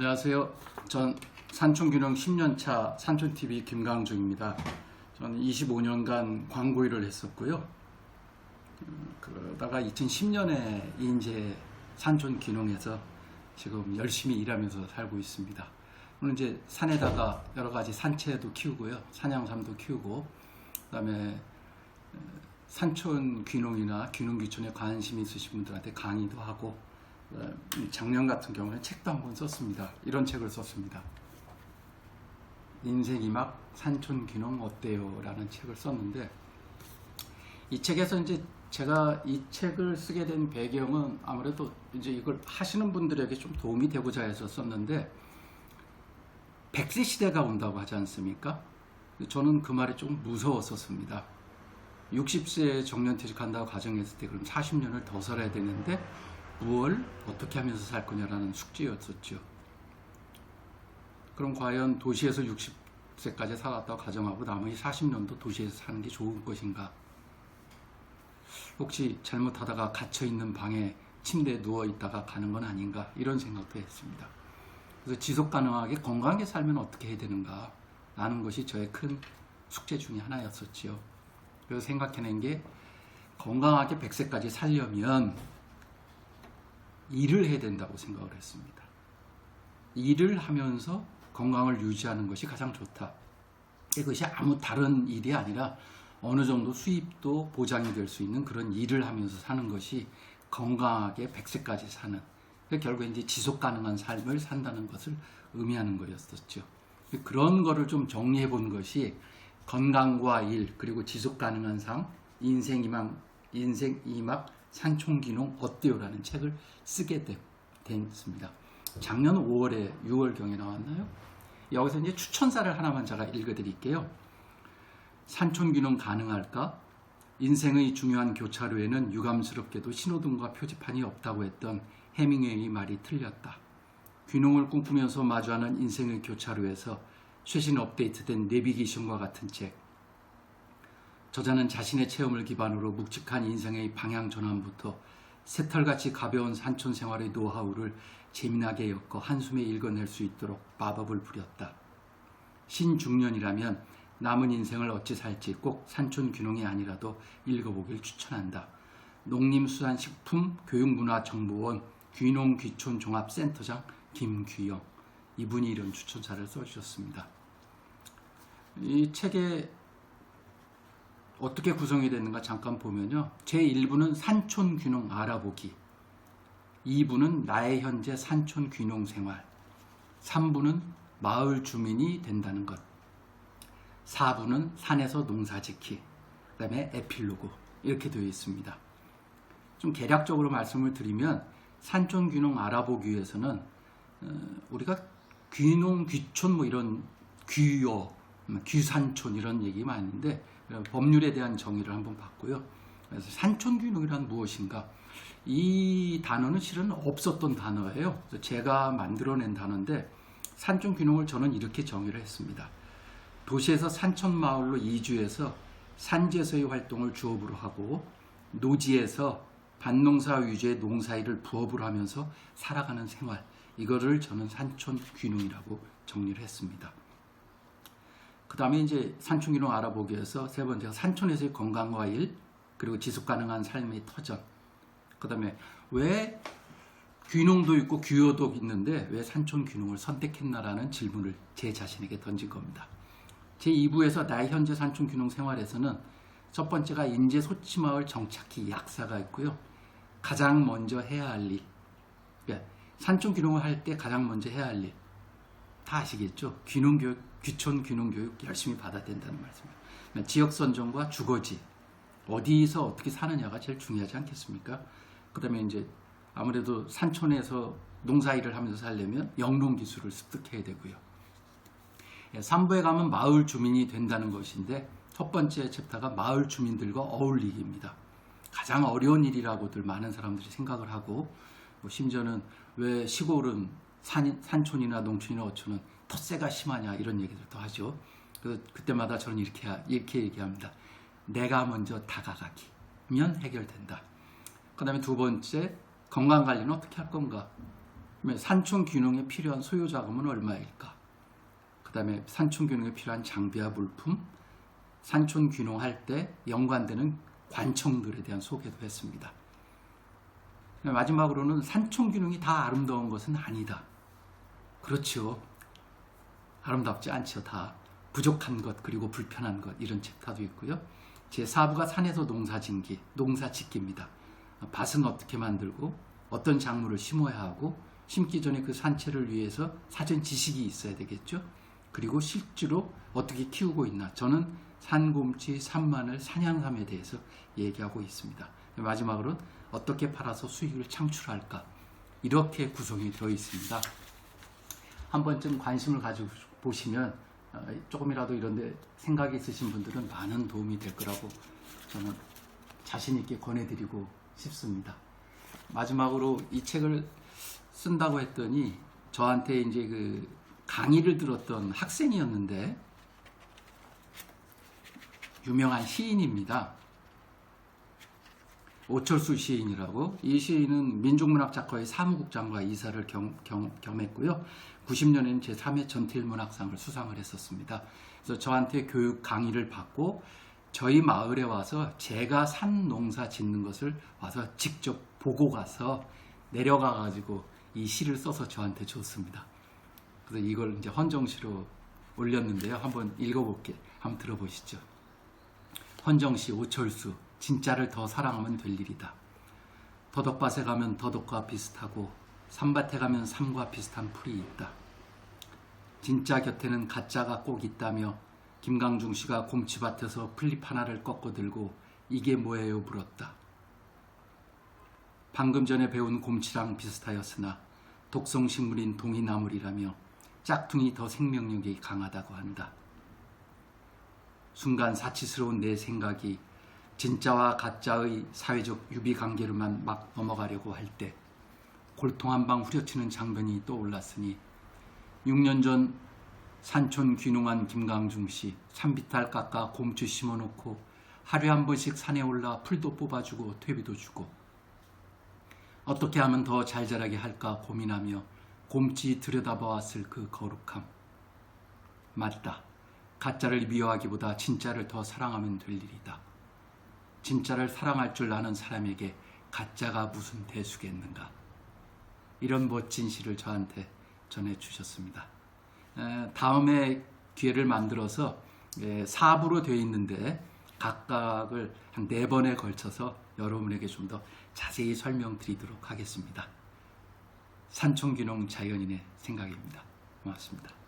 안녕하세요. 전 산촌균형 10년차 산촌TV 김강중입니다. 저는 25년간 광고 일을 했었고요. 그러다가 2010년에 이제 산촌균형에서 지금 열심히 일하면서 살고 있습니다. 오늘 이제 산에다가 여러 가지 산채도 키우고요. 산양삼도 키우고, 그다음에 산촌균형이나 균형귀촌에 관심 있으신 분들한테 강의도 하고, 작년 같은 경우는 책도 한권 썼습니다. 이런 책을 썼습니다. 인생 이막 산촌균형 어때요? 라는 책을 썼는데, 이 책에서 이제 제가 이 책을 쓰게 된 배경은 아무래도 이제 이걸 하시는 분들에게 좀 도움이 되고자 해서 썼는데, 100세 시대가 온다고 하지 않습니까? 저는 그 말이 좀 무서웠었습니다. 60세에 정년퇴직한다고 가정했을 때 그럼 40년을 더 살아야 되는데 무엇을 어떻게 하면서 살 거냐라는 숙제였었죠. 그럼 과연 도시에서 60세까지 살았다고 가정하고 나머지 40년도 도시에서 사는 게 좋은 것인가? 혹시 잘못하다가 갇혀있는 방에 침대에 누워있다가 가는 건 아닌가? 이런 생각도 했습니다. 그래서 지속가능하게 건강하게 살면 어떻게 해야 되는가? 라는 것이 저의 큰 숙제 중에 하나였었지요. 그래서 생각해낸 게 건강하게 100세까지 살려면 일을 해야 된다고 생각을 했습니다. 일을 하면서 건강을 유지하는 것이 가장 좋다. 이것이 아무 다른 일이 아니라 어느 정도 수입도 보장이 될 수 있는 그런 일을 하면서 사는 것이 건강하게 100세까지 사는, 결국에 이제 지속 가능한 삶을 산다는 것을 의미하는 거였었죠. 그런 거를 좀 정리해 본 것이 건강과 일, 그리고 지속 가능한 삶, 인생 이막 산촌균형 어때요? 라는 책을 쓰게 됐습니다. 작년 5월에 6월경에 나왔나요? 여기서 이제 추천사를 하나만 제가 읽어드릴게요. 산촌균형 가능할까? 인생의 중요한 교차로에는 유감스럽게도 신호등과 표지판이 없다고 했던 해밍웨이의 말이 틀렸다. 균형을 꿈꾸면서 마주하는 인생의 교차로에서 최신 업데이트된 내비게이션과 같은 책. 저자는 자신의 체험을 기반으로 묵직한 인생의 방향 전환부터 새털같이 가벼운 산촌 생활의 노하우를 재미나게 엮어 한숨에 읽어낼 수 있도록 마법을 부렸다. 신중년이라면 남은 인생을 어찌 살지 꼭 산촌균형이 아니라도 읽어보길 추천한다. 농림수산식품교육문화정보원 귀농귀촌종합센터장 김규영, 이분이 이런 추천사를 써주셨습니다. 이 책에 어떻게 구성이 됐는가 잠깐 보면요. 제1부는 산촌균형 알아보기, 2부는 나의 현재 산촌균형 생활, 3부는 마을 주민이 된다는 것, 4부는 산에서 농사짓기, 그 다음에 에필로그, 이렇게 되어 있습니다. 좀 개략적으로 말씀을 드리면 산촌균형 알아보기 위해서는 우리가 귀농, 귀촌 뭐 이런 귀여, 귀산촌 이런 얘기 많이 있는데 법률에 대한 정의를 한번 봤고요. 그래서 산촌균형이란 무엇인가? 이 단어는 실은 없었던 단어예요. 그래서 제가 만들어낸 단어인데 산촌균형을 저는 이렇게 정의를 했습니다. 도시에서 산촌마을로 이주해서 산지에서의 활동을 주업으로 하고 노지에서 밭농사 위주의 농사일을 부업으로 하면서 살아가는 생활, 이거를 저는 산촌균형이라고 정리를 했습니다. 그 다음에 이제 산촌균형 알아보기 위해서 세 번째가 산촌에서의 건강과 일, 그리고 지속가능한 삶의 터전. 그 다음에 왜 귀농도 있고 귀여도 있는데 왜 산촌균형을 선택했나라는 질문을 제 자신에게 던진 겁니다. 제 2부에서 나의 현재 산촌균형 생활에서는 첫 번째가 인제 소치마을 정착기 약사가 있고요. 가장 먼저 해야 할 일, 그러니까 산촌균형을 할 때 가장 먼저 해야 할 일, 다 아시겠죠? 귀농교육, 귀촌 귀농교육 열심히 받아야 된다는 말씀이에요. 지역선정과 주거지, 어디서 어떻게 사느냐가 제일 중요하지 않겠습니까? 그 다음에 이제 아무래도 산촌에서 농사일을 하면서 살려면 영농기술을 습득해야 되고요. 3부에 가면 마을 주민이 된다는 것인데 첫 번째 챕터가 마을 주민들과 어울리기입니다. 가장 어려운 일이라고들 많은 사람들이 생각을 하고, 심지어는 왜 시골은 산촌이나 농촌이나 어촌은 텃세가 심하냐 이런 얘기들도 하죠. 그때마다 저는 이렇게 얘기합니다. 내가 먼저 다가가기면 해결된다. 그 다음에 두 번째, 건강관리는 어떻게 할 건가? 산촌균흥에 필요한 소요자금은 얼마일까? 그 다음에 산촌균흥에 필요한 장비와 물품, 산촌균흥할 때 연관되는 관청들에 대한 소개도 했습니다. 마지막으로는 산촌균흥이 다 아름다운 것은 아니다. 그렇죠. 아름답지 않죠. 다 부족한 것 그리고 불편한 것 이런 챕터도 있고요. 제4부가 산에서 농사짓기입니다. 밭은 어떻게 만들고 어떤 작물을 심어야 하고 심기 전에 그 산채를 위해서 사전 지식이 있어야 되겠죠. 그리고 실제로 어떻게 키우고 있나. 저는 산곰치, 산마늘, 산양삼에 대해서 얘기하고 있습니다. 마지막으로 어떻게 팔아서 수익을 창출할까. 이렇게 구성이 되어 있습니다. 한 번쯤 관심을 가지고 보시면 조금이라도 이런데 생각이 있으신 분들은 많은 도움이 될 거라고 저는 자신 있게 권해드리고 싶습니다. 마지막으로 이 책을 쓴다고 했더니 저한테 이제 그 강의를 들었던 학생이었는데 유명한 시인입니다. 오철수 시인이라고. 이 시인은 민족문학작가의 사무국장과 이사를 겸했고요. 90년에는 제3회 전태일문학상을 수상을 했었습니다. 그래서 저한테 교육 강의를 받고 저희 마을에 와서 제가 산 농사 짓는 것을 와서 직접 보고 가서 내려가 가지고 이 시를 써서 저한테 줬습니다. 그래서 이걸 이제 헌정시로 올렸는데요. 한번 읽어볼게요. 한번 들어보시죠. 헌정시 오철수. 진짜를 더 사랑하면 될 일이다. 더덕밭에 가면 더덕과 비슷하고 산밭에 가면 삼과 비슷한 풀이 있다. 진짜 곁에는 가짜가 꼭 있다며 김강중 씨가 곰치밭에서 풀잎 하나를 꺾어 들고 이게 뭐예요 물었다. 방금 전에 배운 곰치랑 비슷하였으나 독성식물인 동이나물이라며 짝퉁이 더 생명력이 강하다고 한다. 순간 사치스러운 내 생각이 진짜와 가짜의 사회적 유비관계로만 막 넘어가려고 할 때 골통 한 방 후려치는 장면이 떠올랐으니 6년 전 산촌 귀농한 김강중 씨 산비탈 깎아 곰치 심어놓고 하루에 한 번씩 산에 올라 풀도 뽑아주고 퇴비도 주고 어떻게 하면 더 잘 자라게 할까 고민하며 곰치 들여다보았을 그 거룩함. 맞다. 가짜를 미워하기보다 진짜를 더 사랑하면 될 일이다. 진짜를 사랑할 줄 아는 사람에게 가짜가 무슨 대수겠는가. 이런 멋진 시를 저한테 전해주셨습니다. 다음에 기회를 만들어서 4부로 되어 있는데 각각을 한 4번에 걸쳐서 여러분에게 좀 더 자세히 설명드리도록 하겠습니다. 산촌균흥 자연인의 생각입니다. 고맙습니다.